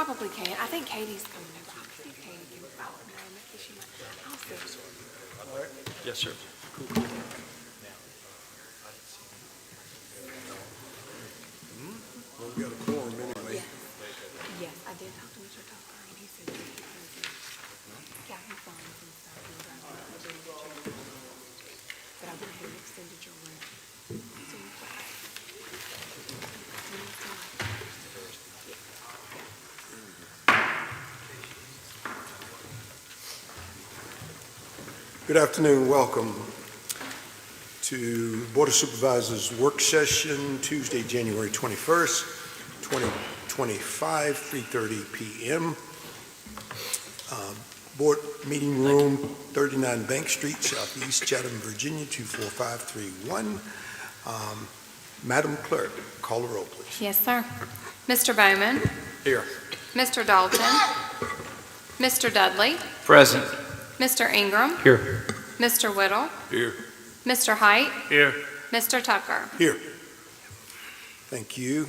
probably can. I think Katie's coming over. I'll see if Katie can follow me. Maybe she might. I'll see. All right. Yes, sir. Well, we got a quorum anyway. Yes, I did talk to Mr. Tucker, and he said that he was counting funds and stuff and driving up the bill. But I went ahead and extended your rent. So you've got it. Good afternoon. Welcome to Board of Supervisors work session, Tuesday, January 21st, 2025, 3:30 p.m. Board meeting room, 39 Bank Street, Southeast Chatham, Virginia, 24531. Madam Clerk, call the roll, please. Yes, sir. Mr. Bowman. Here. Mr. Dalton. Mr. Dudley. Present. Mr. Ingram. Here. Mr. Whittle. Here. Mr. Height. Here. Mr. Tucker. Here. Thank you.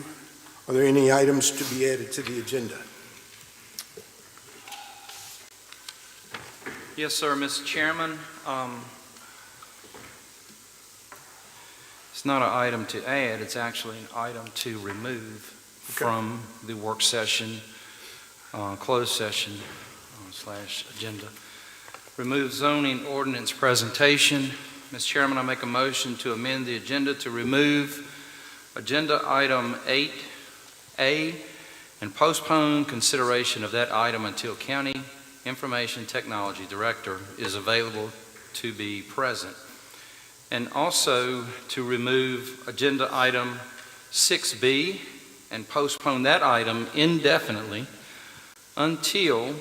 Are there any items to be added to the agenda? Yes, sir, Mr. Chairman. It's not an item to add, it's actually an item to remove from the work session, closed session / agenda. Remove zoning ordinance presentation. Mr. Chairman, I make a motion to amend the agenda to remove agenda item 8A and postpone consideration of that item until County Information Technology Director is available to be present. And also to remove agenda item 6B and postpone that item indefinitely until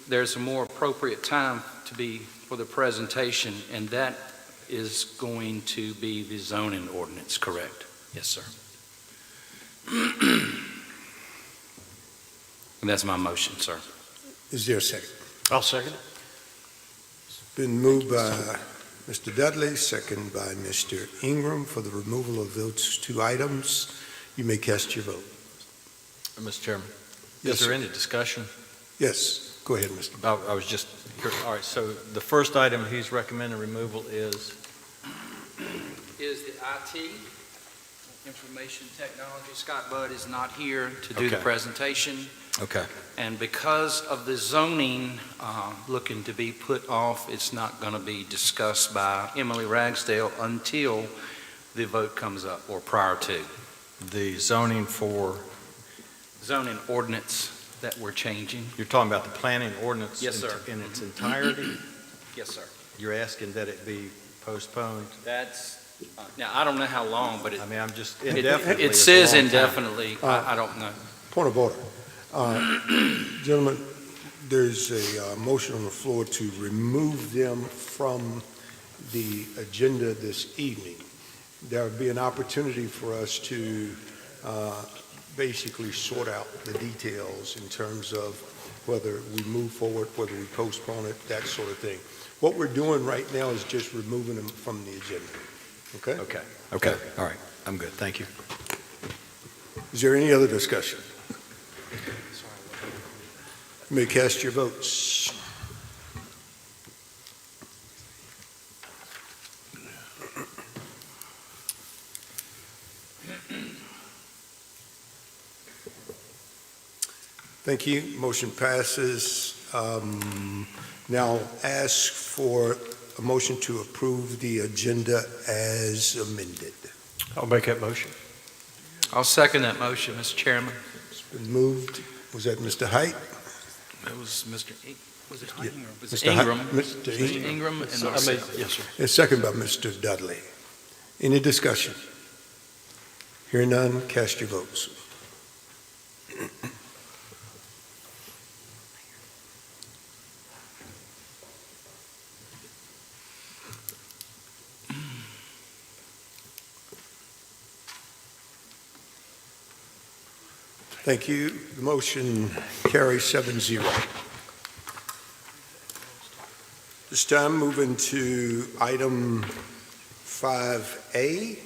there's a more appropriate time for the presentation, and that is going to be the zoning ordinance, correct? Yes, sir. And that's my motion, sir. Is there a second? I'll second it. It's been moved by Mr. Dudley, second by Mr. Ingram for the removal of those two items. You may cast your vote. Mr. Chairman, Yes, is there sir. any discussion? Yes, go ahead, Mr. I was just here. All right, so the first item he's recommending removal is? Is the IT, Information Technology. Scott Budd is not here to do the Okay. presentation. Okay. And because of the zoning looking to be put off, it's not going to be discussed by Emily Ragsdale until the vote comes up or prior to. The zoning for, Zoning ordinance that we're changing. you're talking about the planning ordinance? Yes, sir. In its entirety? Yes, sir. You're asking that it be postponed? That's, now I don't know how long, but I mean, I'm just it indefinitely. is a says long time. indefinitely. I don't know. Point of order. Gentlemen, there's a motion on the floor to remove them from the agenda this evening. There will be an opportunity for us to basically sort out the details in terms of whether we move forward, whether we postpone it, that sort of thing. What we're doing right now is just removing them from the agenda. Okay? Okay, okay, all right, I'm good, thank you. Is there any other discussion? You may cast your votes. Thank you. Motion passes. Now ask for a motion to approve the agenda as amended. I'll make that motion. I'll second that motion, Mr. Chairman. It's been moved. Was that Mr. Height? It was Mr. Was it Yeah. Ingram? Was Mr. it Height- Ingram? Mr. Mr. Ingram. Ingram and Yes, myself. sir. And second by Mr. Dudley. Any discussion? Hearing none, cast your votes. Thank you. The motion carries 7-0. This time, moving to item 5A.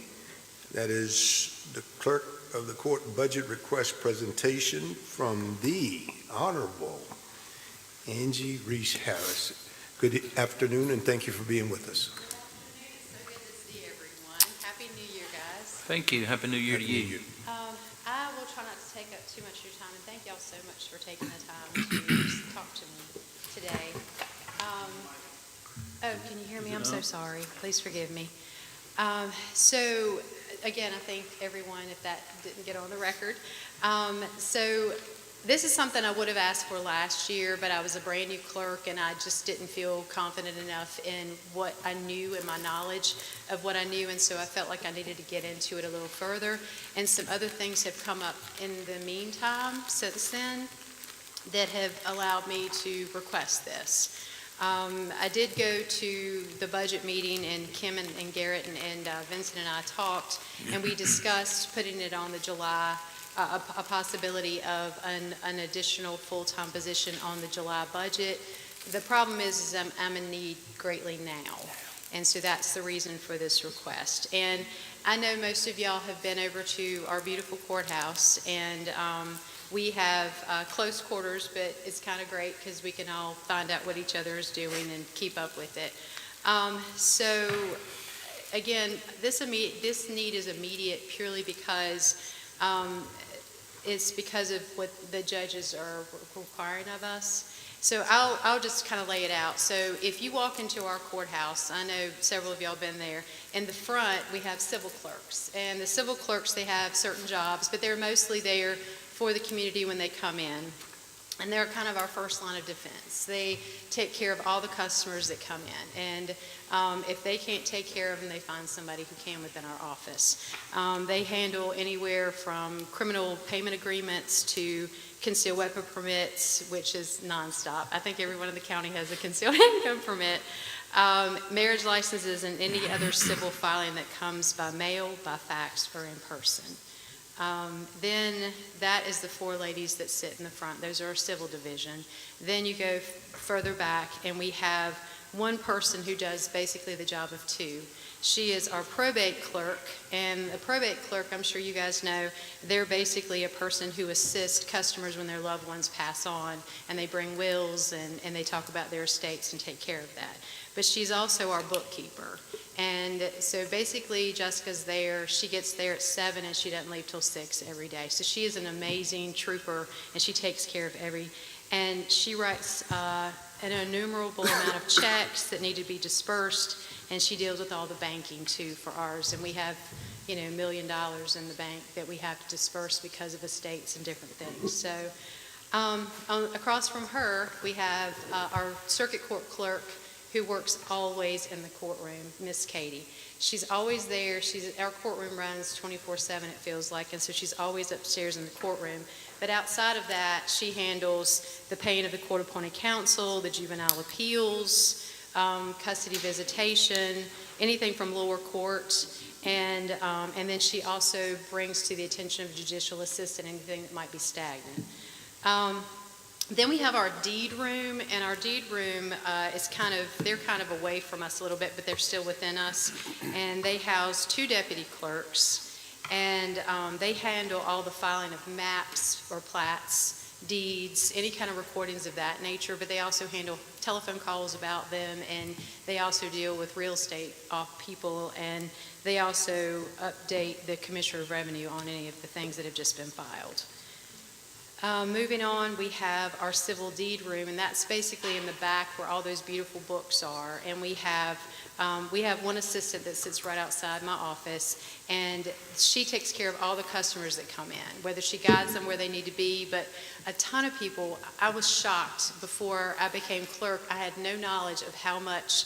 That is the clerk of the court budget request presentation from the Honorable Angie Reese Harris. Good afternoon, and thank you for being with us. Good afternoon. It's so good to see everyone. Happy New Year, guys. Thank you. Happy New Year to Happy New you. Year. I will try not to take up too much of your time, and thank y'all so much for taking the time to talk to me today. Can you hear me? I'm so sorry. Please forgive me. So, again, I thank everyone if that didn't get on the record. So this is something I would have asked for last year, but I was a brand new clerk and I just didn't feel confident enough in what I knew and my knowledge of what I knew, and so I felt like I needed to get into it a little further. And some other things have come up in the meantime since then that have allowed me to request this. I did go to the budget meeting, and Kim and Garrett and Vincent and I talked, and we discussed putting it on the July, a possibility of an additional full-time position on the July budget. The problem is I'm in need greatly now, and so that's the reason for this request. And I know most of y'all have been over to our beautiful courthouse, and we have close quarters, but it's kind of great because we can all find out what each other is doing and keep up with it. So again, this need is immediate purely because it's because of what the judges are requiring of us. So I'll just kind of lay it out. So if you walk into our courthouse, I know several of y'all been there, in the front we have civil clerks. And the civil clerks, they have certain jobs, but they're mostly there for the community when they come in. And they're kind of our first line of defense. They take care of all the customers that come in. And if they can't take care of them, they find somebody who can within our office. They handle anywhere from criminal payment agreements to concealed weapon permits, which is nonstop. I think everyone in the county has a concealed handgun permit. Marriage licenses and any other civil filing that comes by mail, by fax, or in person. Then that is the four ladies that sit in the front. Those are our civil division. Then you go further back and we have one person who does basically the job of two. She is our probate clerk, and the probate clerk, I'm sure you guys know, they're basically a person who assists customers when their loved ones pass on, and they bring wills and they talk about their estates and take care of that. But she's also our bookkeeper. And so basically Jessica's there, she gets there at 7 and she doesn't leave till 6 every day. So she is an amazing trooper and she takes care of and she writes an innumerable amount of checks that need to be dispersed, and she deals with all the banking too for ours. And we have, $1 million in the bank that we have to disperse because of estates and different things. So across from her, we have our circuit court clerk, who works always in the courtroom, Miss Katie. She's always there. Our courtroom runs 24/7, it feels like, and so she's always upstairs in the courtroom. But outside of that, she handles the paying of the court-appointed counsel, the juvenile appeals, custody visitation, anything from lower court, and then she also brings to the attention of judicial assistant anything that might be stagnant. Then we have our deed room, and our deed room they're kind of away from us a little bit, but they're still within us. And they house 2 deputy clerks, and they handle all the filing of maps or plats, deeds, any kind of recordings of that nature, but they also handle telephone calls about them, and they also deal with real estate off people, and they also update the Commissioner of Revenue on any of the things that have just been filed. Moving on, we have our civil deed room, and that's basically in the back where all those beautiful books are. And we have one assistant that sits right outside my office, and she takes care of all the customers that come in, whether she guides them where they need to be. But a ton of people, I was shocked before I became clerk. I had no knowledge of how much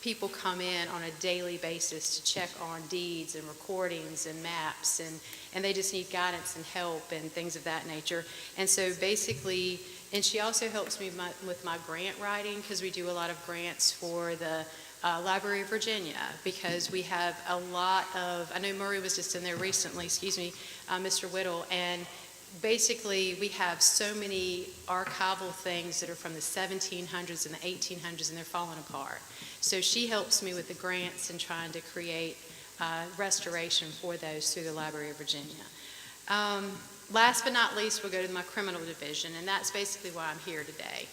people come in on a daily basis to check on deeds and recordings and maps, and they just need guidance and help and things of that nature. And so basically, and she also helps me with my grant writing, because we do a lot of grants for the Library of Virginia, because we have a lot of, I know Murray was just in there recently, Mr. Whittle, and basically we have so many archival things that are from the 1700s and the 1800s, and they're falling apart. So she helps me with the grants and trying to create restoration for those through the Library of Virginia. Last but not least, we'll go to my criminal division, and that's basically why I'm here today.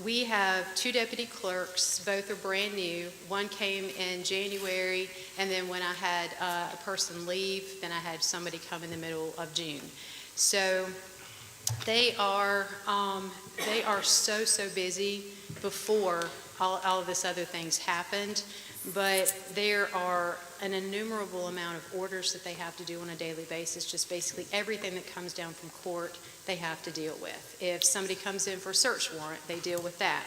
We have 2 deputy clerks. Both are brand new. One came in January, and then when I had a person leave, then I had somebody come in the middle of June. So they are so busy before all of this other things happened, but there are an innumerable amount of orders that they have to do on a daily basis, just basically everything that comes down from court they have to deal with. If somebody comes in for a search warrant, they deal with that.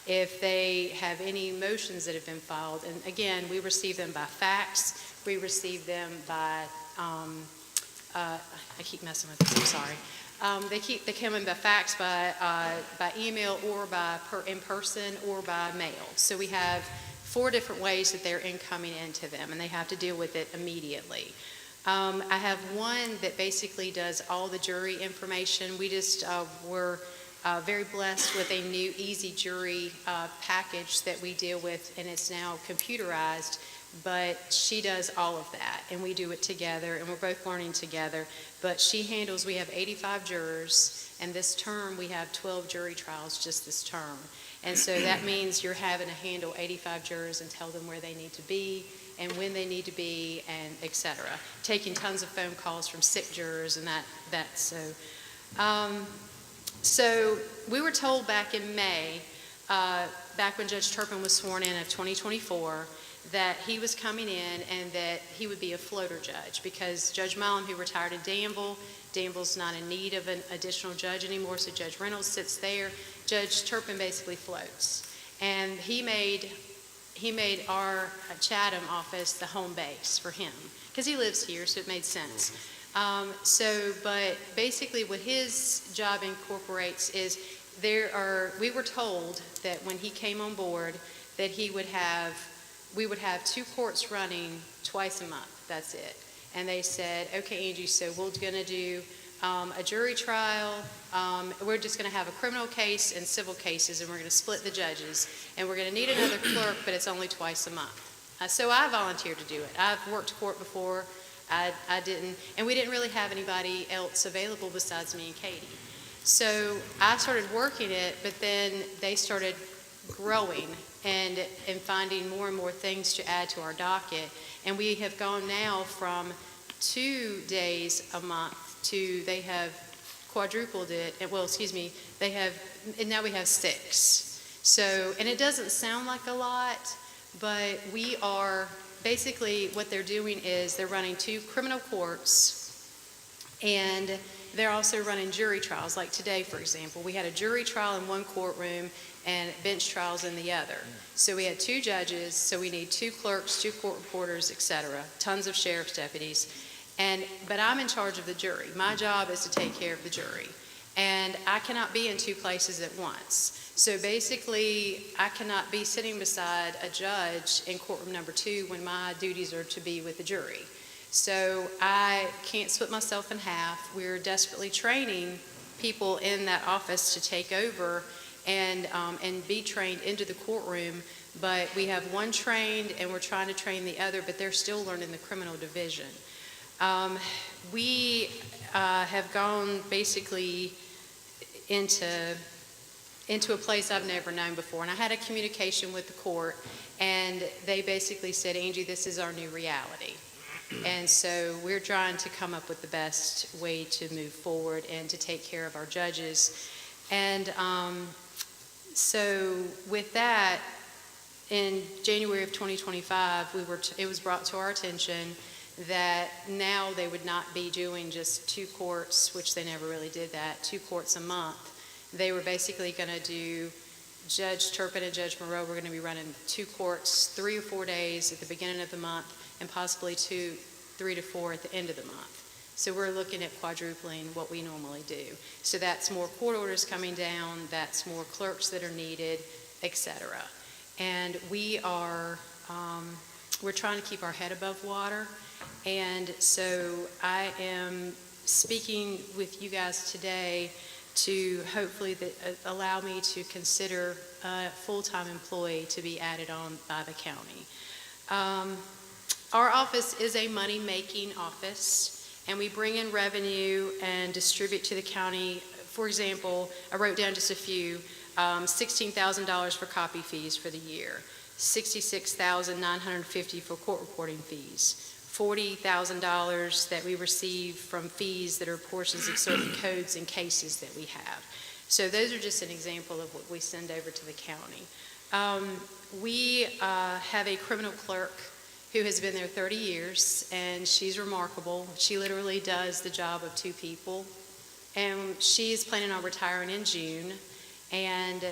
If they have any motions that have been filed, and again, we receive them by fax, we receive them by, I keep messing with it, I'm sorry. They come in by fax, by email, or in person, or by mail. So we have 4 different ways that they're incoming into them, and they have to deal with it immediately. I have one that basically does all the jury information. We just were very blessed with a new Easy Jury package that we deal with, and it's now computerized, but she does all of that, and we do it together, and we're both learning together. But she handles, we have 85 jurors, and this term we have 12 jury trials just this term. And so that means you're having to handle 85 jurors and tell them where they need to be and when they need to be, and et cetera. Taking tons of phone calls from sick jurors and that. So we were told back in May, back when Judge Turpin was sworn in of 2024, that he was coming in and that he would be a floater judge because Judge Mullen, who retired in Danville's not in need of an additional judge anymore, so Judge Reynolds sits there. Judge Turpin basically floats. And he made our Chatham office the home base for him because he lives here, so it made sense. But basically what his job incorporates is we were told that when he came on board that we would have 2 courts running twice a month. That's it. And they said, okay, Angie, so we're going to do a jury trial. We're just going to have a criminal case and civil cases, and we're going to split the judges. And we're going to need another clerk, but it's only twice a month. So I volunteered to do it. I've worked court before. I didn't, and we didn't really have anybody else available besides me and Katie. So I started working it, but then they started growing and finding more and more things to add to our docket. And we have gone now from 2 days a month to they have quadrupled it. And now we have 6. So, and it doesn't sound like a lot, but we are basically what they're doing is they're running 2 criminal courts, and they're also running jury trials. Like today, for example, we had a jury trial in one courtroom and bench trials in the other. So we had 2 judges, so we need 2 clerks, 2 court reporters, etc., tons of sheriff's deputies. But I'm in charge of the jury. My job is to take care of the jury. And I cannot be in 2 places at once. So basically, I cannot be sitting beside a judge in courtroom number 2 when my duties are to be with the jury. So I can't split myself in half. We're desperately training people in that office to take over and be trained into the courtroom, but we have one trained and we're trying to train the other, but they're still learning the criminal division. We have gone basically into a place I've never known before, and I had a communication with the court, and they basically said, Angie, this is our new reality. And so we're trying to come up with the best way to move forward and to take care of our judges. And so with that, in January of 2025, it was brought to our attention that now they would not be doing just 2 courts, which they never really did that, 2 courts a month. They were basically going to do, Judge Turpin and Judge Moreau were going to be running 2 courts 3 or 4 days at the beginning of the month and possibly 3 to 4 at the end of the month. So we're looking at quadrupling what we normally do. So that's more court orders coming down, that's more clerks that are needed, etc. And we're trying to keep our head above water. And so I am speaking with you guys today to hopefully allow me to consider a full-time employee to be added on by the county. Our office is a money-making office, and we bring in revenue and distribute to the county. For example, I wrote down just a few, $16,000 for copy fees for the year, $66,950 for court reporting fees, $40,000 that we receive from fees that are portions of certain codes and cases that we have. So those are just an example of what we send over to the county. We have a criminal clerk who has been there 30 years, and she's remarkable. She literally does the job of two people, and she is planning on retiring in June, and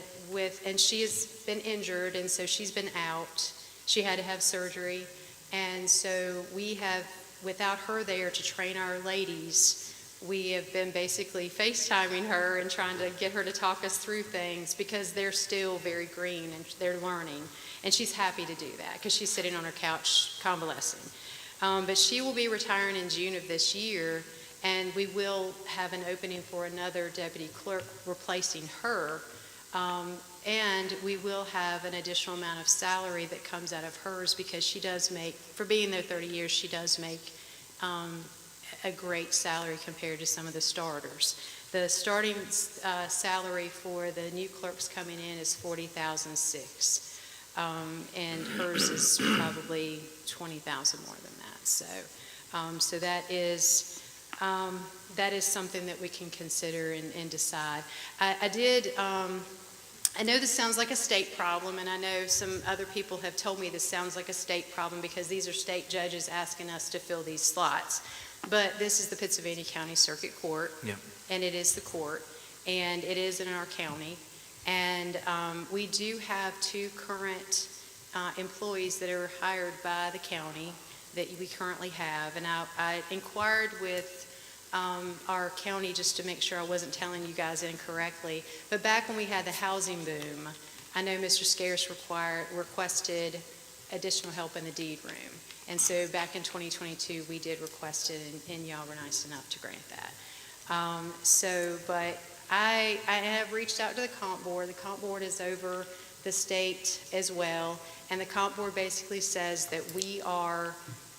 she has been injured, and so she's been out. She had to have surgery, and so we have, without her there to train our ladies, we have been basically FaceTiming her and trying to get her to talk us through things because they're still very green and they're learning. And she's happy to do that because she's sitting on her couch convalescing. But she will be retiring in June of this year, and we will have an opening for another deputy clerk replacing her. And we will have an additional amount of salary that comes out of hers because she does make, for being there 30 years, she does make a great salary compared to some of the starters. The starting salary for the new clerks coming in is $40,600, and hers is probably $20,000 more than that. So that is something that we can consider and decide. I know this sounds like a state problem, and I know some other people have told me this sounds like a state problem because these are state judges asking us to fill these slots. But this is the Pittsylvania County Circuit Court, and it is the court, and it is in our county. And we do have two current employees that are hired by the county that we currently have. And I inquired with our county just to make sure I wasn't telling you guys incorrectly. But back when we had the housing boom, I know Mr. Scarce requested additional help in the deed room. And so back in 2022, we did request it, and y'all were nice enough to grant that. But I have reached out to the comp board. The comp board is over the state as well. And the comp board basically says that we are,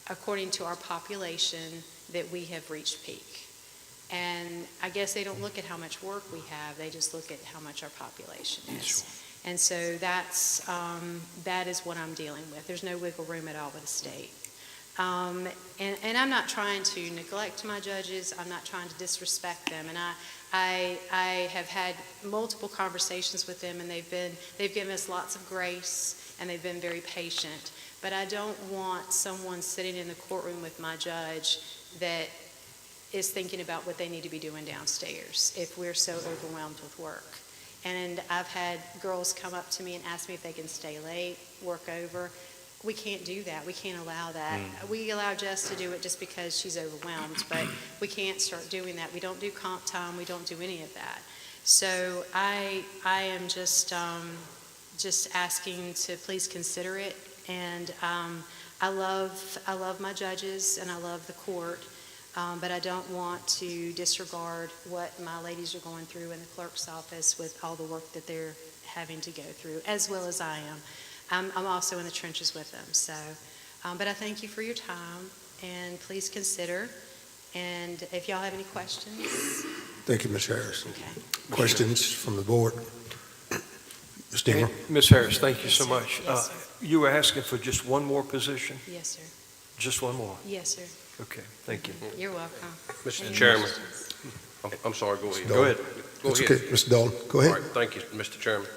according to our population, that we have reached peak. And I guess they don't look at how much work we have. They just look at how much our population is. Sure. And so that is what I'm dealing with. There's no wiggle room at all with the state. And I'm not trying to neglect my judges. I'm not trying to disrespect them. And I have had multiple conversations with them, and they've given us lots of grace, and they've been very patient. But I don't want someone sitting in the courtroom with my judge that is thinking about what they need to be doing downstairs if we're so overwhelmed with work. And I've had girls come up to me and ask me if they can stay late, work over. We can't do that. We can't allow that. We allow Jess to do it just because she's overwhelmed, but we can't start doing that. We don't do comp time. We don't do any of that. So I am just asking to please consider it. And I love my judges and I love the court. But I don't want to disregard what my ladies are going through in the clerk's office with all the work that they're having to go through, as well as I am. I'm also in the trenches with them. So, but I thank you for your time, and please consider. And if y'all have any questions. Thank you, Ms. Harris. Okay. Questions from the board? Ms. Dinger? Ms. Harris, thank you so sir. much. Yes, sir. You were asking for just one more position? Yes, sir. Just one more? Yes, sir. Okay, thank you. You're welcome. Mr. Any Chairman. questions? I'm sorry, go ahead. Go ahead. Go That's ahead. okay. Mr. Dalton, go All ahead. right, thank you, Mr. Chairman.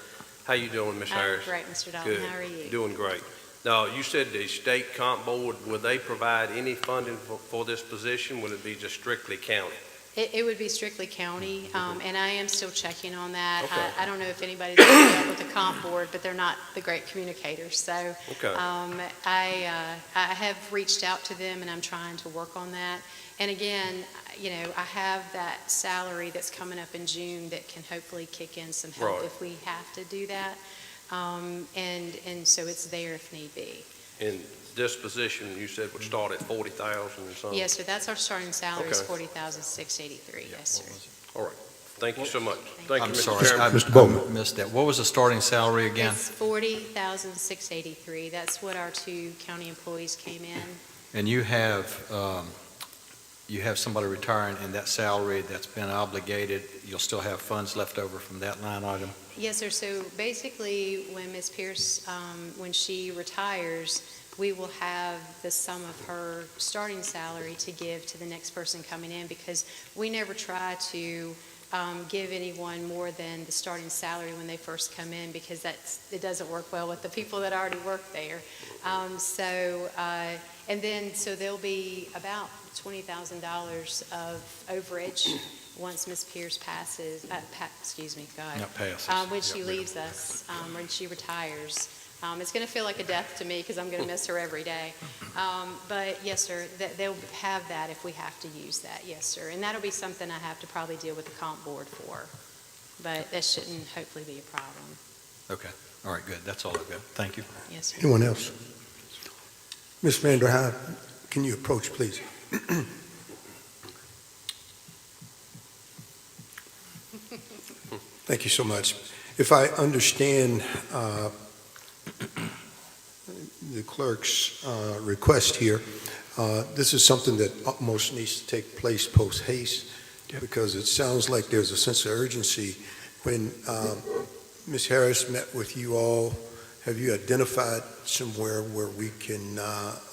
How you doing, Ms. I'm Harris? great, Mr. Dalton. Good. How are you? Doing great. Now, you said the state comp board, will they provide any funding for this position? Will it be just strictly county? It would be strictly county, and I am still checking on that. Okay. I don't know if anybody's ever dealt with the comp board, but they're not the great communicators. So Okay. I have reached out to them, and I'm trying to work on that. And again, I have that salary that's coming up in June that can hopefully kick in some help Right. if we have to do that. And so it's there if need be. And this position, you said would start at 40,000 or something? Yes, sir. That's our starting salary is Okay. $40,683. Yes, sir. All right. Thank you so much. Thank you, I'm Mr. sorry, Chairman. I Mr. Bowman. missed that. What was the starting salary again? It's $40,683. That's what our two county employees came in. And you have you have somebody retiring and that salary that's been obligated, you'll still have funds left over from that line item? Yes, sir. So basically, when Ms. Pierce, when she retires, we will have the sum of her starting salary to give to the next person coming in, because we never try to give anyone more than the starting salary when they first come in, because it doesn't work well with the people that already work there. So there'll be about $20,000 of overage once Ms. Pierce passes, Not passes. when she leaves us, when she retires. It's going to feel like a death to me because I'm going to miss her every day. But yes, sir, they'll have that if we have to use that. Yes, sir. And that'll be something I have to probably deal with the comp board for. But that shouldn't hopefully be a problem. Okay, all right, good, that's all I've got. Thank you. Yes, sir. Anyone else? Ms. Vanderhyde, can you approach, please? Thank you so much. If I understand the clerk's request here, this is something that utmost needs to take place post haste, because it sounds like there's a sense of urgency. When Ms. Harris met with you all, have you identified somewhere where we can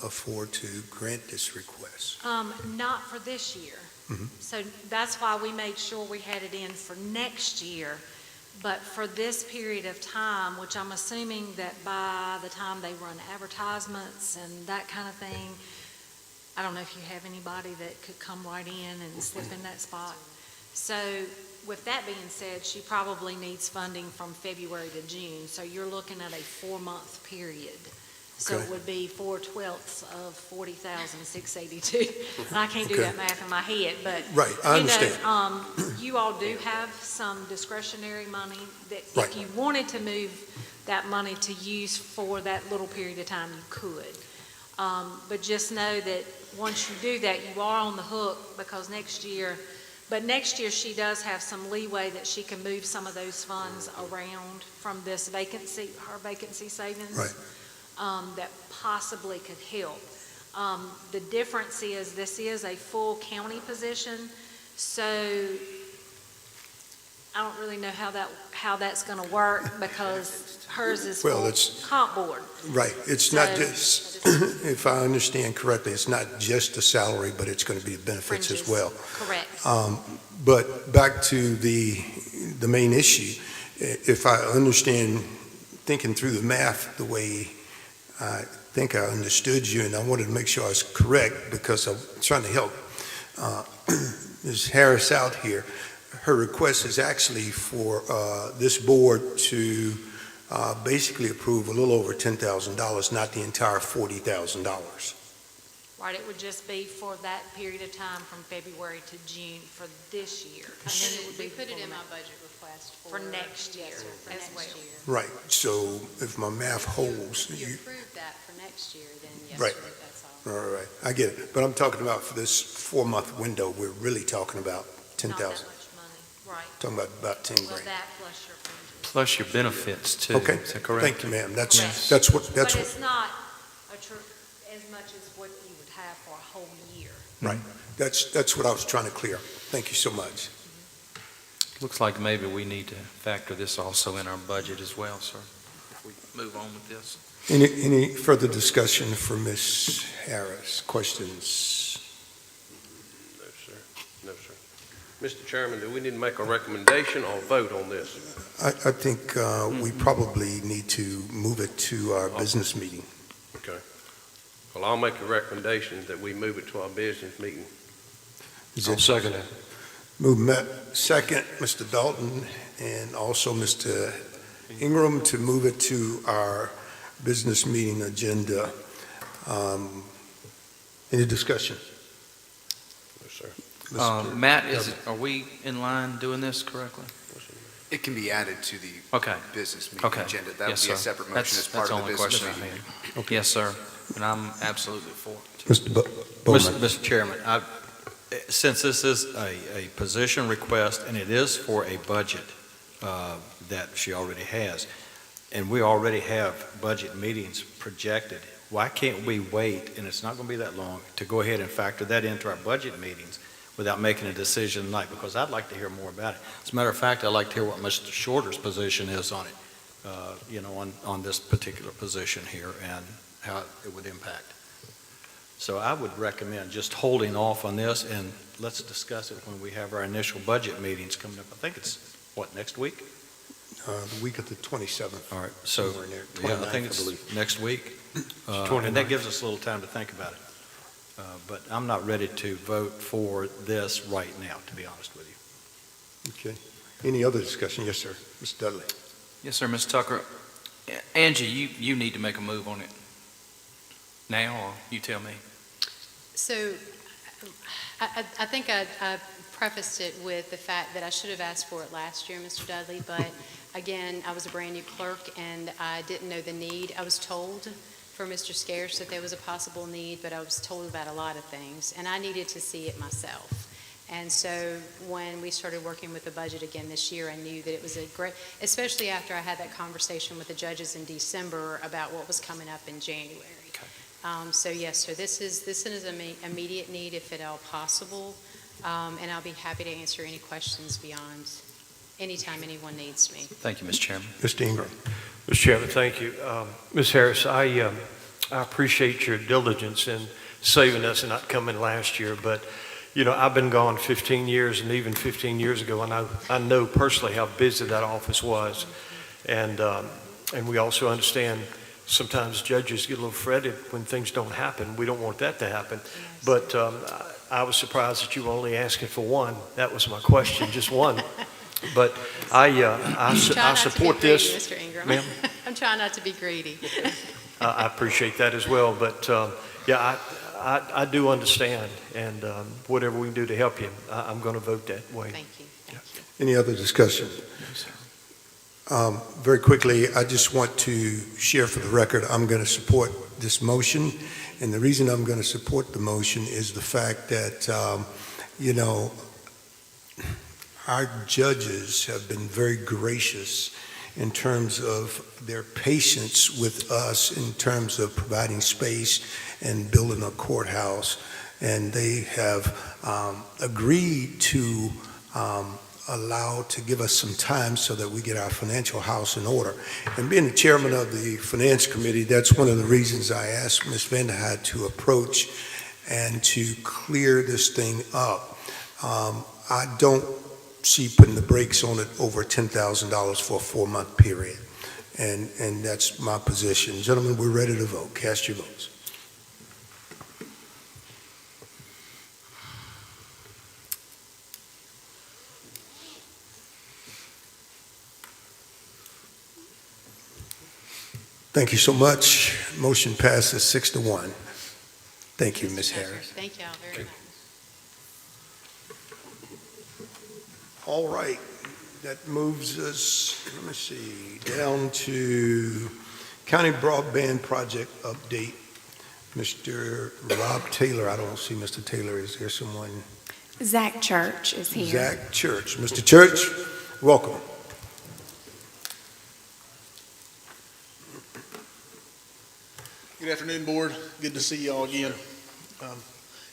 afford to grant this request? Not for this year. Mhm. So that's why we made sure we had it in for next year. But for this period of time, which I'm assuming that by the time they run advertisements and that kind of thing, I don't know if you have anybody that could come right in and slip in that spot. So with that being said, she probably needs funding from February to June. So you're looking at a 4-month period. So Okay. it would be 4/12 of 40,682. And I can't do Okay. that math in my head, but Right, I understand. you all do have some discretionary money that Right. if you wanted to move that money to use for that little period of time, you could. But just know that once you do that, you are on the hook, because next year she does have some leeway that she can move some of those funds around from this vacancy, her vacancy savings. Right. That possibly could help. The difference is this is a full county position, so I don't really know how that's going to work, because hers is Well, full it's- comp board. Right, it's not So- just, if I understand correctly, it's not just the salary, but it's going to be the benefits as Fringes. well. Correct. But back to the main issue, if I understand, thinking through the math the way I think I understood you, and I wanted to make sure I was correct, because I'm trying to help Ms. Harris out here. Her request is actually for this board to basically approve a little over $10,000, not the entire $40,000. Right, it would just be for that period of time from February to June for this year. And then it would be We put it full in my amount. budget request For next yes, year sir, for as next well. year. Right, so if my math holds, If you you, approve that for next year, then yes, Right. sir, that's all. all right, I get it. But I'm talking about for this 4-month window, we're really talking about Not 10,000. that much money, right. Talking about 10 Well, grand. that plus your fringes. Plus your benefits too. Okay, Is that correct? thank you, ma'am. That's Yes. what, But what, it's not as much as what you would have for a whole year. right. That's what I was trying to clear. Thank you so much. Looks like maybe we need to factor this also in our budget as well, sir, if we move on with this. Any further discussion for Ms. Harris? Questions? No, sir. No, sir. Mr. Chairman, do we need to make a recommendation or vote on this? I think we probably need to move it to our business meeting. Okay. Well, I'll make a recommendation that we move it to our business meeting. Is I'll it second that. movement second, Mr. Dalton, and also Mr. Ingram, to move it to our business meeting agenda? Any discussion? Yes, sir. Matt, are we in line doing this correctly? It can be added to the Okay, business meeting okay. agenda. That would Yes, be a sir. separate motion as part of the That's business the only meeting. question I had. Yes, sir, and I'm absolutely for it. Mr. Bowman? Mr. Chairman, since this is a position request and it is for a budget that she already has, and we already have budget meetings projected, why can't we wait, and it's not going to be that long, to go ahead and factor that into our budget meetings without making a decision tonight? Because I'd like to hear more about it. As a matter of fact, I'd like to hear what Mr. Shorter's position is on it, on this particular position here and how it would impact. So I would recommend just holding off on this, and let's discuss it when we have our initial budget meetings coming up. I think it's, next week? The week of the 27th. All right, so, Somewhere in there, yeah, I 29th, think I it's believe. next week. And 29th. that gives us a little time to think about it. But I'm not ready to vote for this right now, to be honest with you. Okay. Any other discussion? Yes, sir. Mr. Dudley. Yes, sir, Ms. Tucker. Angie, you need to make a move on it now, or you tell me. So I think I prefaced it with the fact that I should have asked for it last year, Mr. Dudley, but again, I was a brand-new clerk and I didn't know the need. I was told for Mr. Scarce that there was a possible need, but I was told about a lot of things, and I needed to see it myself. And so when we started working with the budget again this year, I knew that it was a great, especially after I had that conversation with the judges in December about what was coming up in January. So yes, sir, this is an immediate need if at all possible, and I'll be happy to answer any questions beyond anytime anyone needs me. Thank you, Mr. Chairman. Mr. Ingram. Mr. Chairman, thank you. Ms. Harris, I appreciate your diligence in saving us and not coming last year, but, I've been gone 15 years, and even 15 years ago, and I know personally how busy that office was. And we also understand sometimes judges get a little fretted when things don't happen. We don't want that to happen. But I was surprised that you were only asking for one. That was my question, just one. But I support this. Mr. Ingram. Ma'am? I'm trying not to be greedy. I appreciate that as well. But I do understand. And whatever we can do to help you, I'm going to vote that way. Thank you. Any other discussion? Very quickly, I just want to share for the record, I'm going to support this motion. And the reason I'm going to support the motion is the fact that, our judges have been very gracious in terms of their patience with us in terms of providing space and building a courthouse. And they have agreed to to give us some time so that we get our financial house in order. And being the chairman of the Finance Committee, that's one of the reasons I asked Ms. Vanderhyde to approach and to clear this thing up. I don't see putting the brakes on it over $10,000 for a 4-month period. And that's my position. Gentlemen, we're ready to vote. Cast your votes. Thank you so much. Motion passes 6-1. Thank you, Ms. Harris. Thank you all very much. All right, that moves us, let me see, down to County Broadband Project update. Mr. Rob Taylor, I don't see Mr. Taylor. Is there someone? Zach Church is here. Zach Church. Mr. Church, welcome. Good afternoon, Board. Good to see you all again. Can't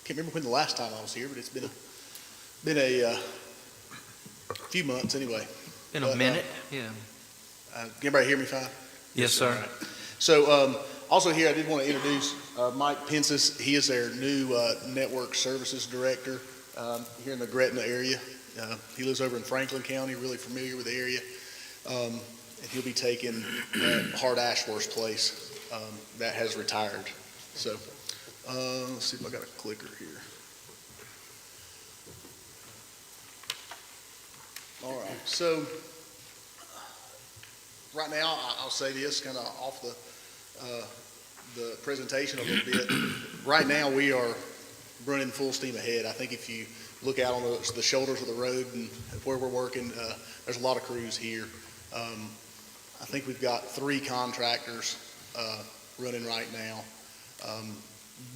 remember when the last time I was here, but it's been a few months anyway. In a minute? Yeah. Can everybody hear me fine? Yes, sir. All right. So also here, I did want to introduce Mike Pensis. He is our new Network Services Director here in the Gretna area. He lives over in Franklin County, really familiar with the area. And he'll be taking Hart Ashworth's place. That has retired. So let's see if I got a clicker here. All right. So right now, I'll say this kind of off the presentation a little bit. Right now, we are running full steam ahead. I think if you look out on the shoulders of the road and where we're working, there's a lot of crews here. I think we've got 3 contractors running right now.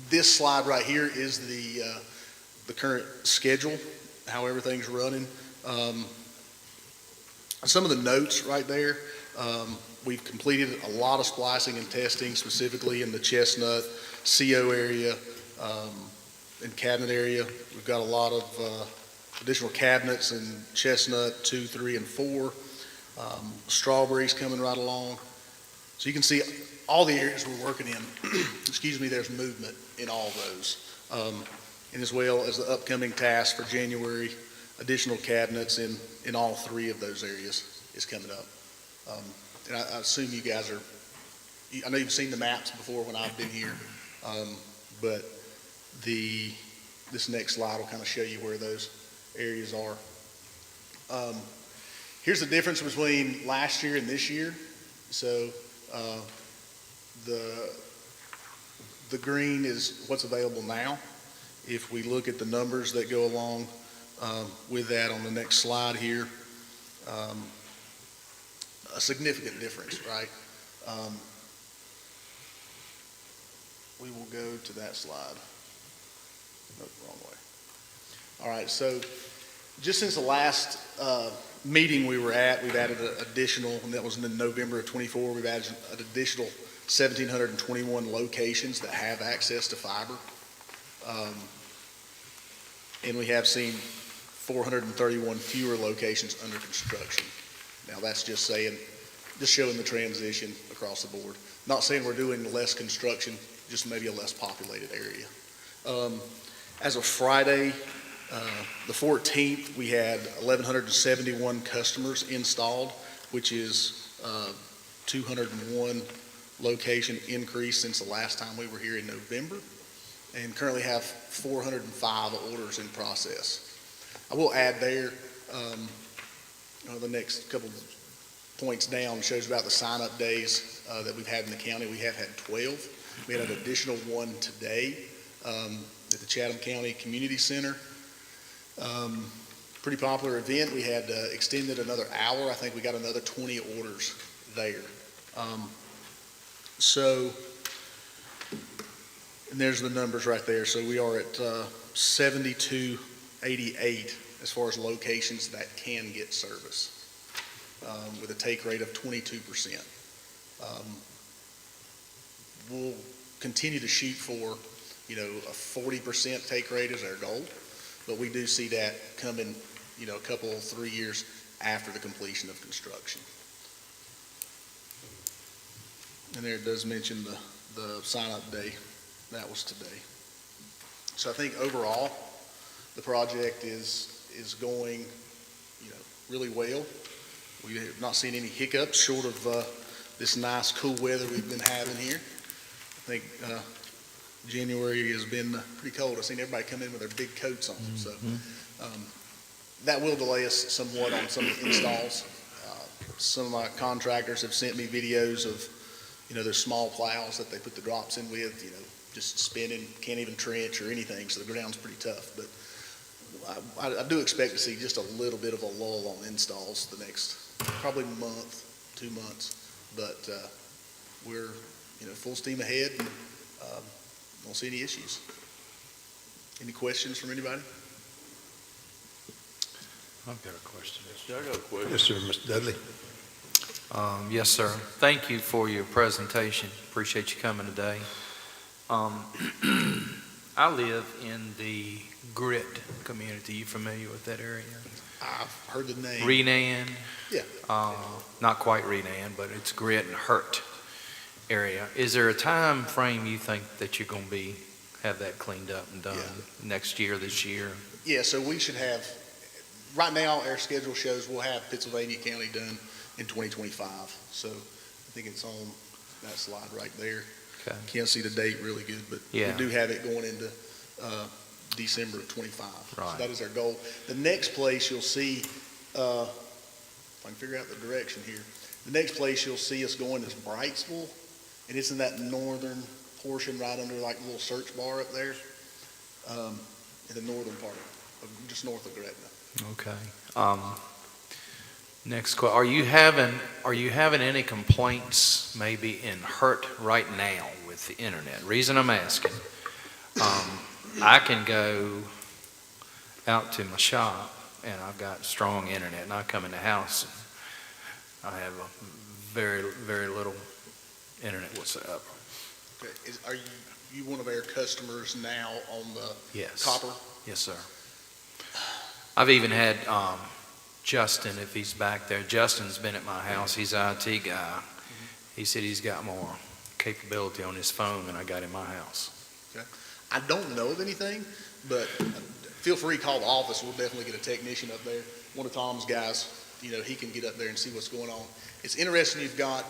This slide right here is the current schedule, how everything's running. Some of the notes right there, We've completed a lot of splicing and testing, specifically in the Chestnut, CO area, and cabinet area. We've got a lot of additional cabinets in Chestnut 2, 3, and 4. Strawberries coming right along. So you can see all the areas we're working in. Excuse me, there's movement in all those. And as well as the upcoming task for January, additional cabinets in all 3 of those areas is coming up. And I assume you guys I know you've seen the maps before when I've been here, but this next slide will kind of show you where those areas are. Here's the difference between last year and this year. So the green is what's available now. If we look at the numbers that go along with that on the next slide here, a significant difference, right? We will go to that slide. Nope, wrong way. All right, so just since the last meeting we were at, we've added an additional, and that was in November of 24, we've added an additional 1,721 locations that have access to fiber. And we have seen 431 fewer locations under construction. Now that's just showing the transition across the board. Not saying we're doing less construction, just maybe a less populated area. As of Friday, the 14th, we had 1,171 customers installed, which is 201 location increase since the last time we were here in November, and currently have 405 orders in process. I will add there, the next couple points down shows about the sign-up days that we've had in the county. We have had 12. We had an additional one today at the Chatham County Community Center. Pretty popular event. We had extended another hour. I think we got another 20 orders there. And there's the numbers right there. So we are at 7288 as far as locations that can get service, with a take rate of 22%. We'll continue to shoot for, a 40% take rate is our goal, but we do see that coming, a couple, 3 years after the completion of construction. And there it does mention the sign-up day. That was today. So I think overall, the project is going, really well. We have not seen any hiccups short of this nice cool weather we've been having here. I think January has been pretty cold. I've seen everybody come in with their big coats on. So that will delay us somewhat on some of the installs. Some of my contractors have sent me videos of, their small plows that they put the drops in with, just spinning, can't even trench or anything, so the ground's pretty tough. But I do expect to see just a little bit of a lull on installs the next probably month, 2 months. But we're full steam ahead and don't see any issues. Any questions from anybody? I've got a question. I got a question. Yes, sir, Mr. Dudley. Yes, sir. Thank you for your presentation. Appreciate you coming today. I live in the Grit community. You familiar with that area? I've heard the name. Renan? Yeah. Not quite Renan, but it's Grit and Hurt area. Is there a time frame you think that you're going to have that cleaned up and done next year, this year? Yeah, so we should have, right now our schedule shows we'll have Pittsylvania County done in 2025. So I think it's on that slide right there. Okay. Can't see the date really good, but we do have it going into December of 25. Right. So that is our goal. The next place you'll see, if I can figure out the direction here, the next place you'll see us going is Brightsville, and it's in that northern portion right under like a little search bar up there, in the northern part of just north of Gretna. Okay. Next question. Are you having any complaints maybe in Hurt right now with the internet? Reason I'm asking, I can go out to my shop and I've got strong internet, and I come in the house and I have a very, very little internet whatsoever. Okay. Are you one of our customers now on the Yes. copper? Yes, sir. I've even had Justin, if he's back there. Justin's been at my house. He's an IT guy. He said he's got more capability on his phone than I got in my house. I don't know of anything, but feel free to call the office. We'll definitely get a technician up there. One of Tom's guys, he can get up there and see what's going on. It's interesting you've got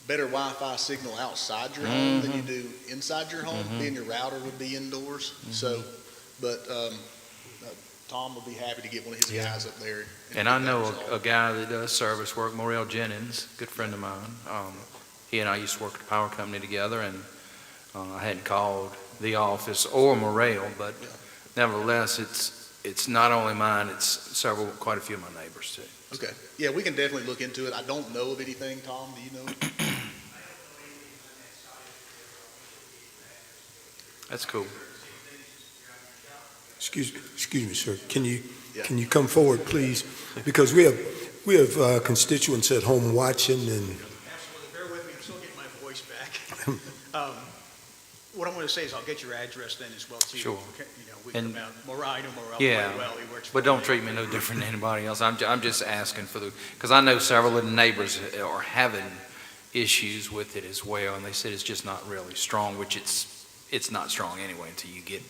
better Wi-Fi signal outside your home than you do inside your home, being your router would be indoors. So, but Tom will be happy to get one of his guys up there. And I know a guy that does service work, Morel Jennings, good friend of mine. He and I used to work at the power company together, and I hadn't called the office or Morel, but nevertheless, it's not only mine, it's quite a few of my neighbors too. Okay. Yeah, we can definitely look into it. I don't know of anything, Tom. Do you know? That's cool. Excuse me, sir. Can you come forward, please? Because we have constituents at home watching, and Absolutely. Bear with me. I'm still getting my voice back. What I'm going to say is I'll get your address then as well, too. Sure. Okay, we And- can Morel, I know Morel Yeah, quite well. He works for but don't me. treat me no different than anybody else. I'm just asking because I know several of the neighbors are having issues with it as well, and they said it's just not really strong, which it's not strong anyway until you get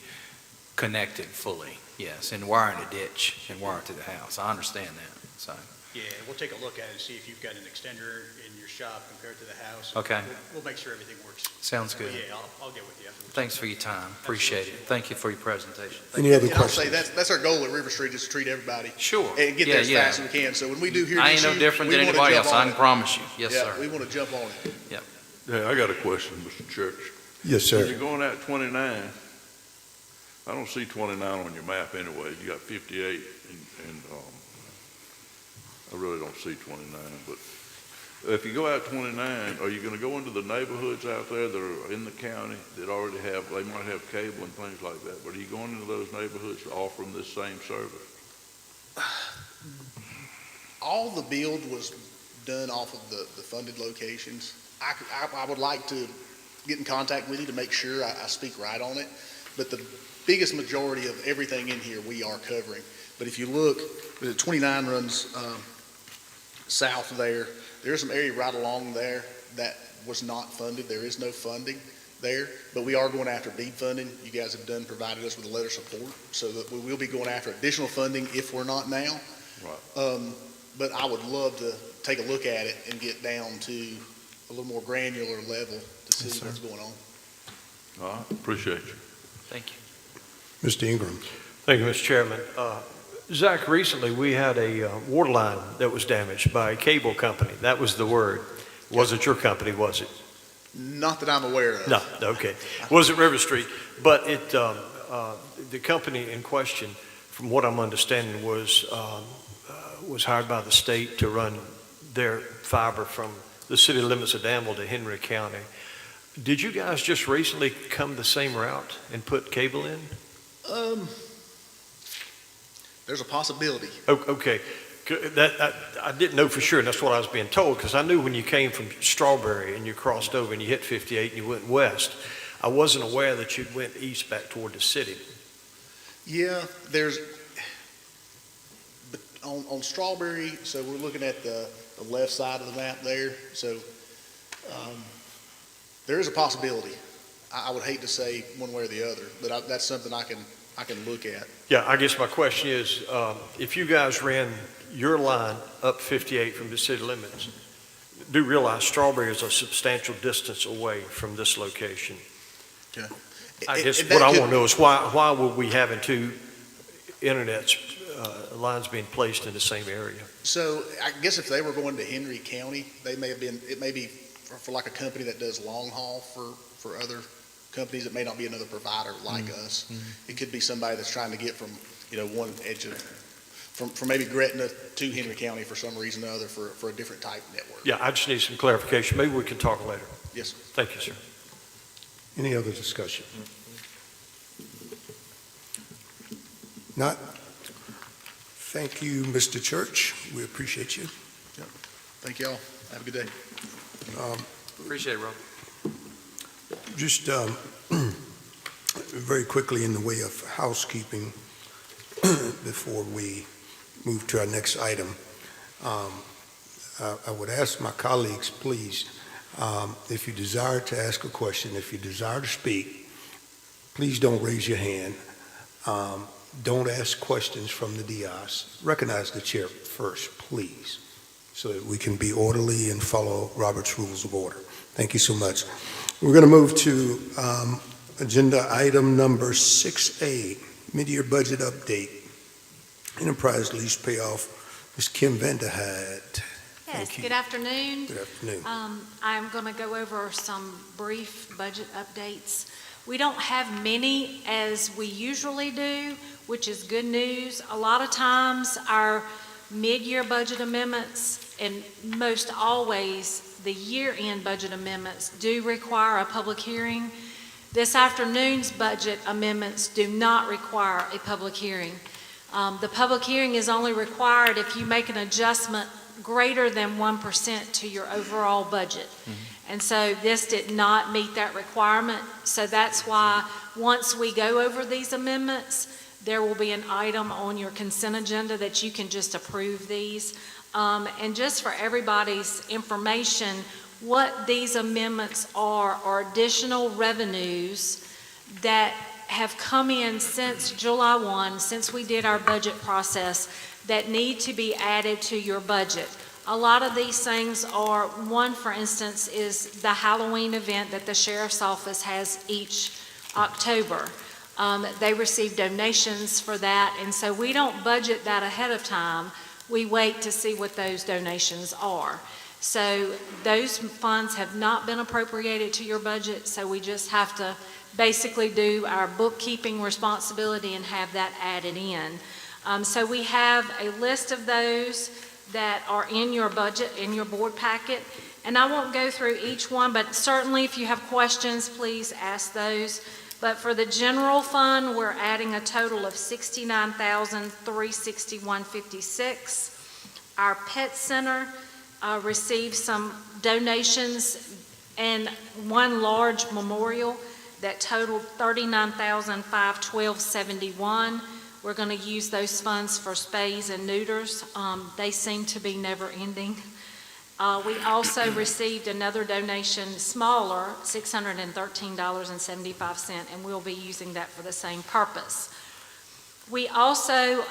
connected fully, yes, and wire in a ditch and wire to the house. I understand that, so. Yeah, we'll take a look at it and see if you've got an extender in your shop compared to the house. Okay. We'll make sure everything works. Sounds good. Yeah, I'll get with you afterwards. Thanks for your time. Appreciate it. Thank you for your presentation. any other And I'll say questions? that's our goal at River Street, is to treat everybody Sure. and get Yeah, there as yeah. fast as we can. So when we do hear an I ain't issue, no different we than wanna anybody jump else, on I can it. promise you. Yes, Yeah, sir. we want to jump on it. Yeah, I got a question, Mr. Church. Yes, When sir. you're going out 29, I don't see 29 on your map anyway. You got 58, and I really don't see 29. But if you go out 29, are you going to go into the neighborhoods out there that are in the county that already they might have cable and things like that, but are you going into those neighborhoods to offer them this same service? All the build was done off of the funded locations. I would like to get in contact with you to make sure I speak right on it, but the biggest majority of everything in here we are covering. But if you look, the 29 runs south there. There's some area right along there that was not funded. There is no funding there, but we are going after BEAD funding. You guys have provided us with a letter of support, so that we will be going after additional funding if we're not now. Right. But I would love to take a look at it and get down to a little more granular level to see what's going on. All right, appreciate you. Thank you. Mr. Ingram. Thank you, Mr. Chairman. Zach, recently we had a water line that was damaged by a cable company. That was the word. Wasn't your company, was it? Not that I'm aware of. No, okay. Wasn't River Street, but the company in question, from what I'm understanding, was hired by the state to run their fiber from the city limits of Danville to Henry County. Did you guys just recently come the same route and put cable in? There's a possibility. Okay. I didn't know for sure, and that's what I was being told, because I knew when you came from Strawberry and you crossed over and you hit 58 and you went west, I wasn't aware that you went east back toward the city. Yeah, but on Strawberry, so we're looking at the left side of the map there. So there is a possibility. I would hate to say one way or the other, but that's something I can look at. Yeah, I guess my question is, if you guys ran your line up 58 from the city limits, do realize Strawberry is a substantial distance away from this location. Okay. I guess what I want to know is why would we having two internet lines being placed in the same area? So I guess if they were going to Henry County, it may be for like a company that does long haul for other companies. It may not be another provider like us. It could be somebody that's trying to get from, one edge of, from maybe Gretna to Henry County for some reason or other for a different type network. Yeah, I just need some clarification. Maybe we can talk later. Yes, sir. Thank you, sir. Any other discussion? Not? Thank you, Mr. Church. We appreciate you. Thank y'all. Have a good day. Appreciate it, Rob. Just very quickly in the way of housekeeping, before we move to our next item, I would ask my colleagues, please, if you desire to ask a question, if you desire to speak, please don't raise your hand. Don't ask questions from the dais. Recognize the chair first, please, so that we can be orderly and follow Robert's Rules of Order. Thank you so much. We're going to move to agenda item number 6A, mid-year budget update, enterprise lease payoff. Ms. Kim Vanderheid. Yes, good afternoon. Good afternoon. I'm going to go over some brief budget updates. We don't have many as we usually do, which is good news. A lot of times our mid-year budget amendments, and most always the year-end budget amendments, do require a public hearing. This afternoon's budget amendments do not require a public hearing. The public hearing is only required if you make an adjustment greater than 1% to your overall budget. And so this did not meet that requirement. So that's why once we go over these amendments, there will be an item on your consent agenda that you can just approve these. And just for everybody's information, what these amendments are additional revenues that have come in since July 1, since we did our budget process, that need to be added to your budget. A lot of these things are, one, for instance, is the Halloween event that the Sheriff's Office has each October. They receive donations for that, and so we don't budget that ahead of time. We wait to see what those donations are. So those funds have not been appropriated to your budget, so we just have to basically do our bookkeeping responsibility and have that added in. So we have a list of those that are in your budget, in your board packet, and I won't go through each one, but certainly if you have questions, please ask those. But for the general fund, we're adding a total of $69,361.56. Our pet center received some donations and one large memorial that totaled $39,512.71. We're going to use those funds for spays and neuters. They seem to be never ending. We also received another donation, smaller, $613.75, and we'll be using that for the same purpose. We also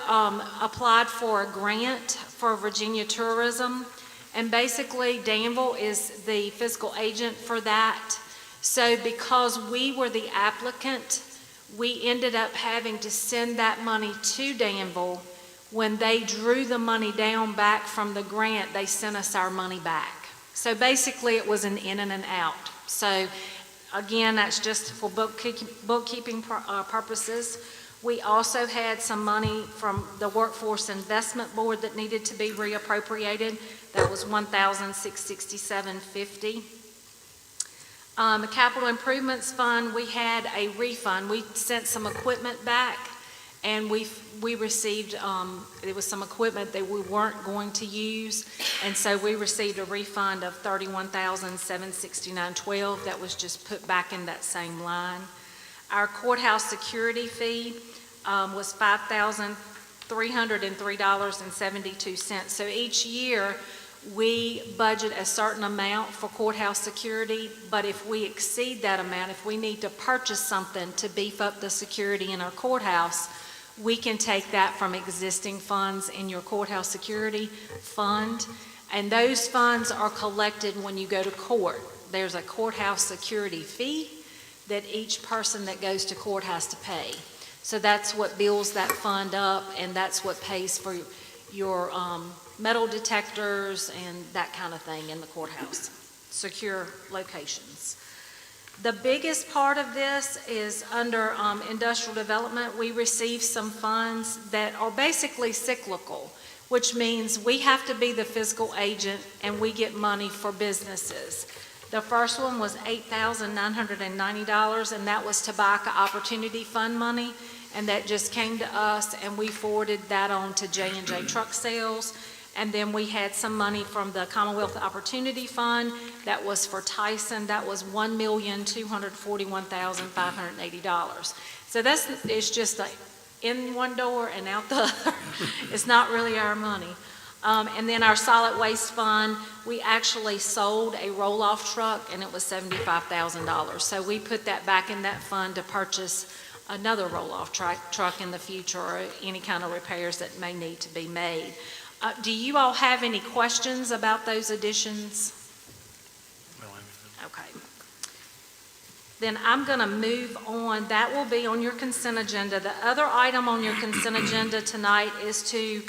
applied for a grant for Virginia Tourism, and basically Danville is the fiscal agent for that. So because we were the applicant, we ended up having to send that money to Danville. When they drew the money down back from the grant, they sent us our money back. So basically it was an in and an out. So again, that's just for bookkeeping purposes. We also had some money from the Workforce Investment Board that needed to be reappropriated. That was $1,667.50. The Capital Improvements Fund, we had a refund. We sent some equipment back, and we received, there was some equipment that we weren't going to use, and so we received a refund of $31,769.12 that was just put back in that same line. Our courthouse security fee was $5,303.72. So each year, we budget a certain amount for courthouse security, but if we exceed that amount, if we need to purchase something to beef up the security in our courthouse, we can take that from existing funds in your courthouse security fund, and those funds are collected when you go to court. There's a courthouse security fee that each person that goes to court has to pay. So that's what builds that fund up, and that's what pays for your metal detectors and that kind of thing in the courthouse, secure locations. The biggest part of this is under industrial development. We receive some funds that are basically cyclical, which means we have to be the fiscal agent and we get money for businesses. The first one was $8,990, and that was Tobacco Opportunity Fund money, and that just came to us, and we forwarded that on to J&J Truck Sales. And then we had some money from the Commonwealth Opportunity Fund that was for Tyson. That was $1,241,580. So it's just in one door and out the other. It's not really our money. And then our solid waste fund, we actually sold a roll-off truck, and it was $75,000. So we put that back in that fund to purchase another roll-off truck in the future, or any kind of repairs that may need to be made. Do you all have any questions about those additions? Okay. Then I'm going to move on. That will be on your consent agenda. The other item on your consent agenda tonight is to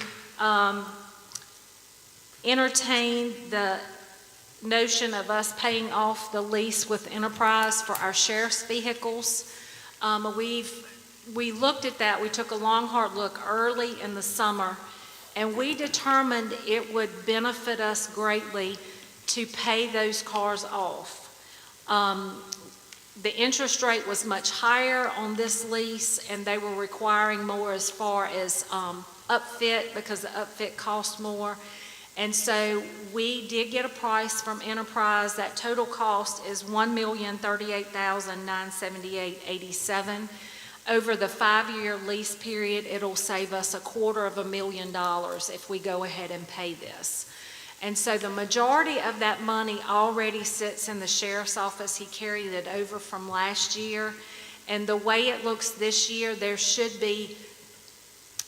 entertain the notion of us paying off the lease with Enterprise for our sheriff's vehicles. We looked at that. We took a long, hard look early in the summer, and we determined it would benefit us greatly to pay those cars off. The interest rate was much higher on this lease, and they were requiring more as far as upfit, because the upfit cost more. And so we did get a price from Enterprise. That total cost is $1,038,978.87. Over the 5-year lease period, it'll save us $250,000 if we go ahead and pay this. And so the majority of that money already sits in the sheriff's office. He carried it over from last year. And the way it looks this year, there should be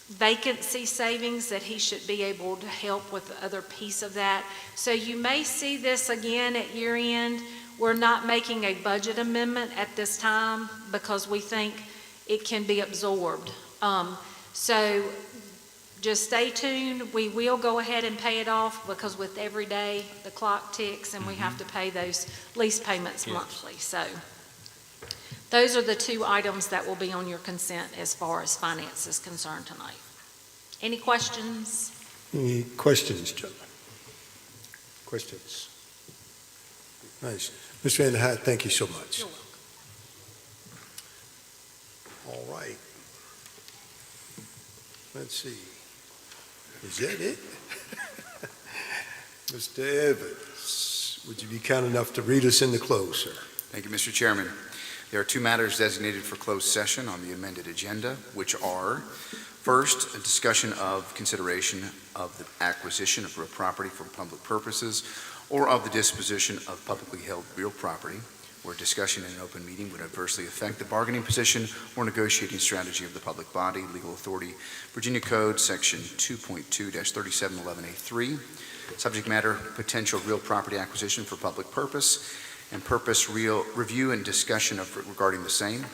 vacancy savings that he should be able to help with the other piece of that. So you may see this again at year end. We're not making a budget amendment at this time because we think it can be absorbed. So just stay tuned. We will go ahead and pay it off, because with every day the clock ticks and we have to pay those lease payments monthly. So those are the two items that will be on your consent as far as finance is concerned tonight. Any questions? Any questions, gentlemen? Questions? Nice. Mr. Van der Haat, thank you so much. You're welcome. All right. Let's see. Is that it? Mr. Evans, would you be kind enough to read us into close, sir? Thank you, Mr. Chairman. There are two matters designated for closed session on the amended agenda, which are, first, a discussion of consideration of the acquisition of real property for public purposes, or of the disposition of publicly held real property, where discussion in an open meeting would adversely affect the bargaining position or negotiating strategy of the public body, legal authority, Virginia Code, Section 2.2-3711A3, subject matter, potential real property acquisition for public purpose, and purpose review and discussion regarding the same.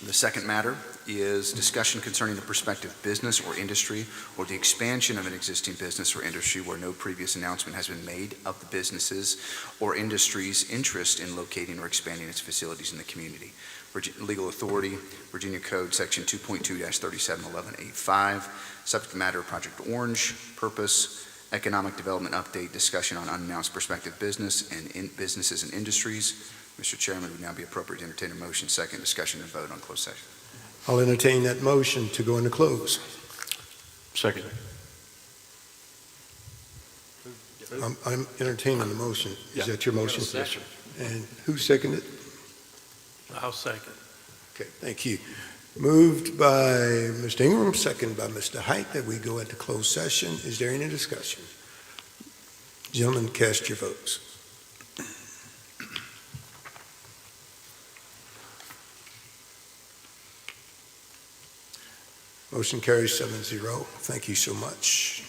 The second matter is discussion concerning the prospective business or industry, or the expansion of an existing business or industry where no previous announcement has been made of the businesses or industry's interest in locating or expanding its facilities in the community. Legal authority, Virginia Code, Section 2.2-3711A5, subject matter, Project Orange, purpose, economic development update, discussion on unannounced prospective business and businesses and industries. Mr. Chairman, it would now be appropriate to entertain a motion, second, discussion and vote on closed session. I'll entertain that motion to go into close. Second. I'm entertaining the motion. Is that your motion? Yes, sir. And who seconded it? I'll second. Okay, thank you. Moved by Mr. Ingram, second by Mr. Height, that we go into closed session. Is there any discussion? Gentlemen, cast your votes. Motion carries 7-0. Thank you so much.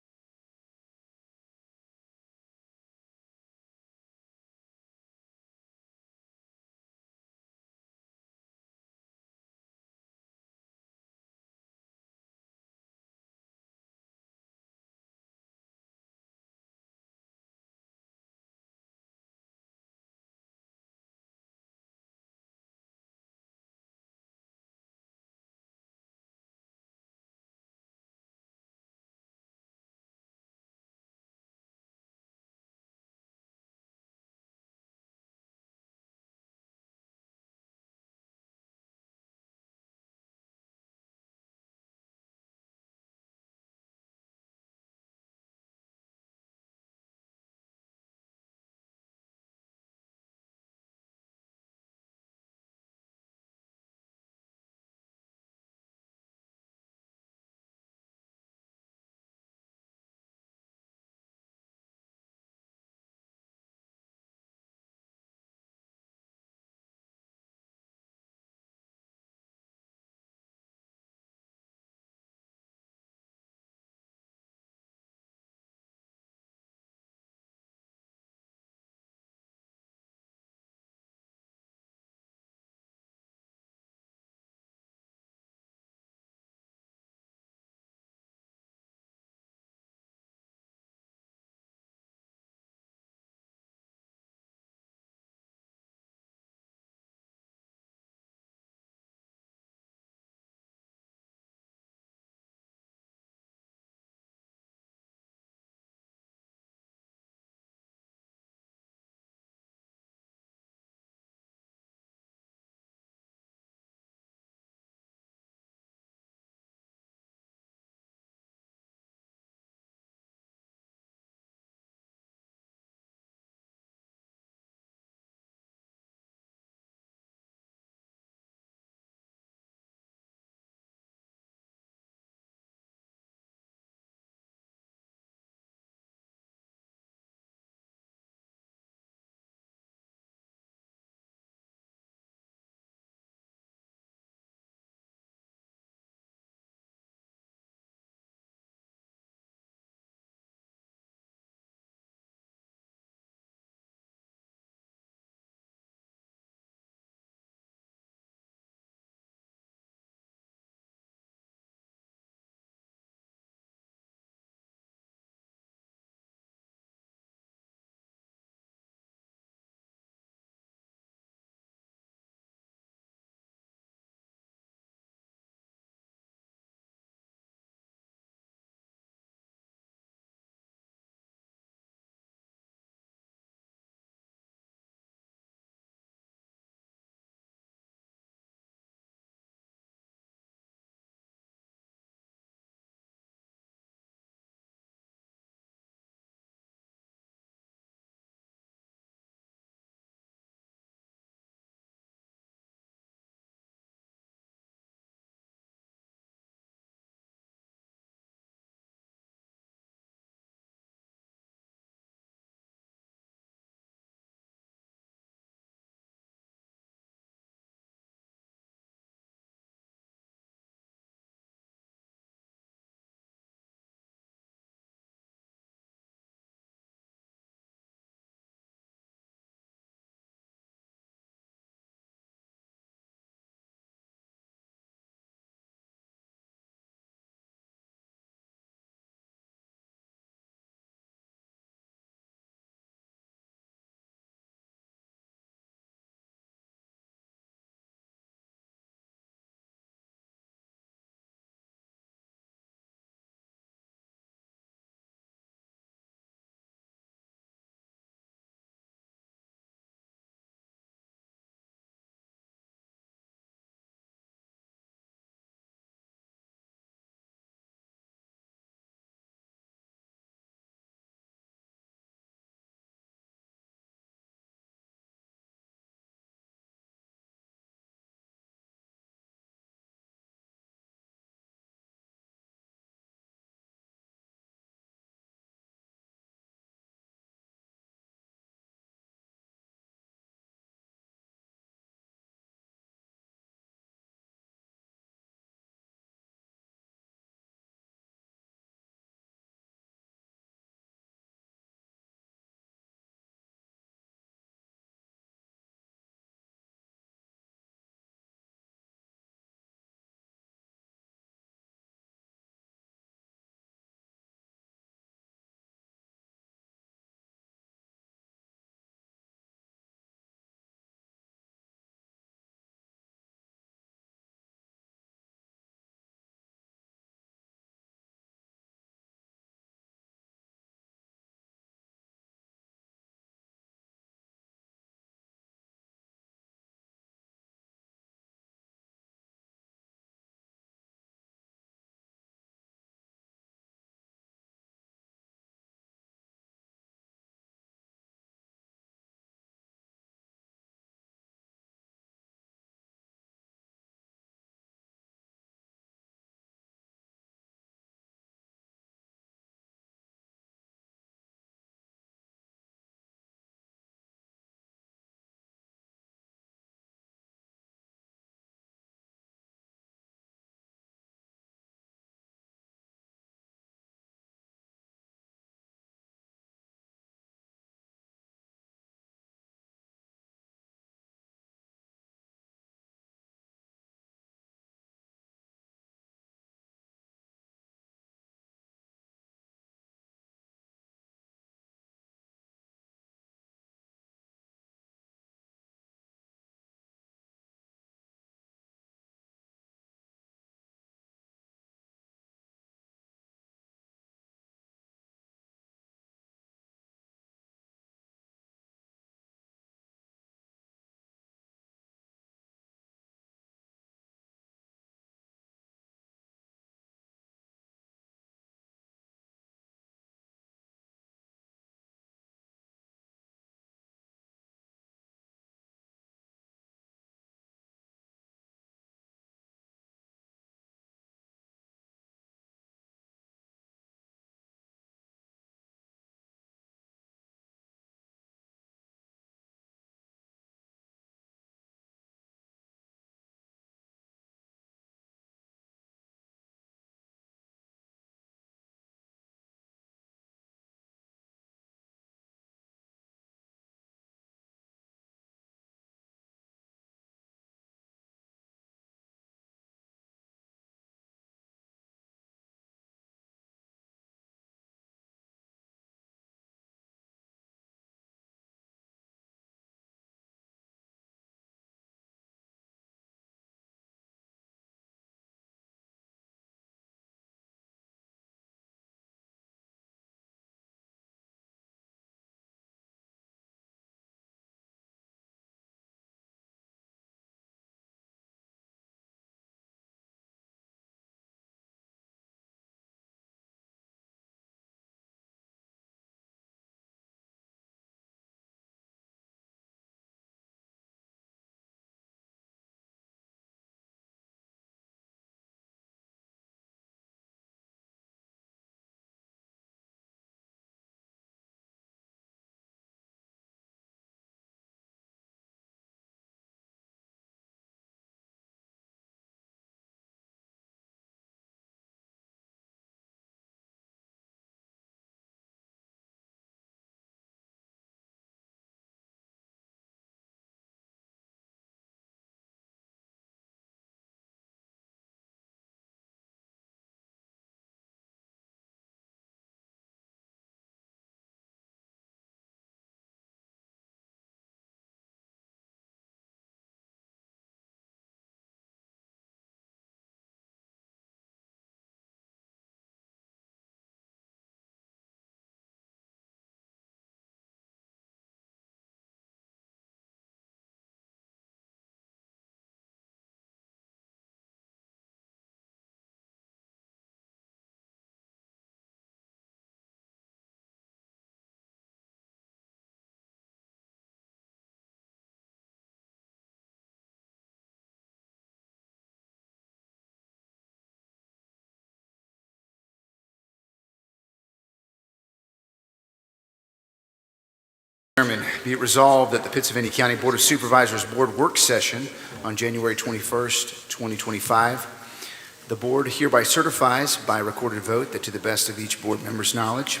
Chairman, be it resolved that the Pittsylvania County Board of Supervisors Board Work Session on January 21st, 2025, the board hereby certifies by recorded vote that to the best of each board member's knowledge,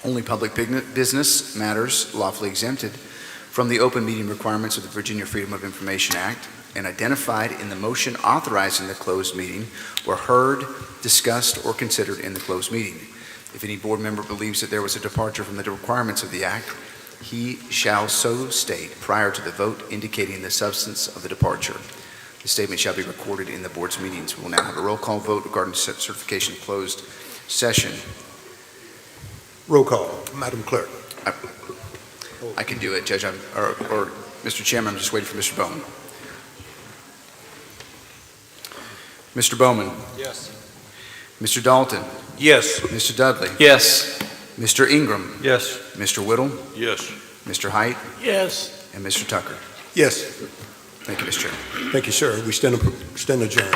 only public business matters lawfully exempted from the open meeting requirements of the Virginia Freedom of Information Act and identified in the motion authorizing the closed meeting were heard, discussed, or considered in the closed meeting. If any board member believes that there was a departure from the requirements of the Act, he shall so state prior to the vote, indicating the substance of the departure. The statement shall be recorded in the board's meetings. We will now have a roll call vote regarding certification of closed session. Roll call, Madam Clerk. I can do it, Judge, or Mr. Chairman, I'm just waiting for Mr. Bowman. Mr. Bowman. Yes. Mr. Dalton. Yes. Mr. Dudley. Yes. Mr. Ingram. Yes. Mr. Whittle. Yes. Mr. Height. Yes. And Mr. Tucker. Yes. Thank you, Mr. Chairman. Thank you, sir. We stand adjourned.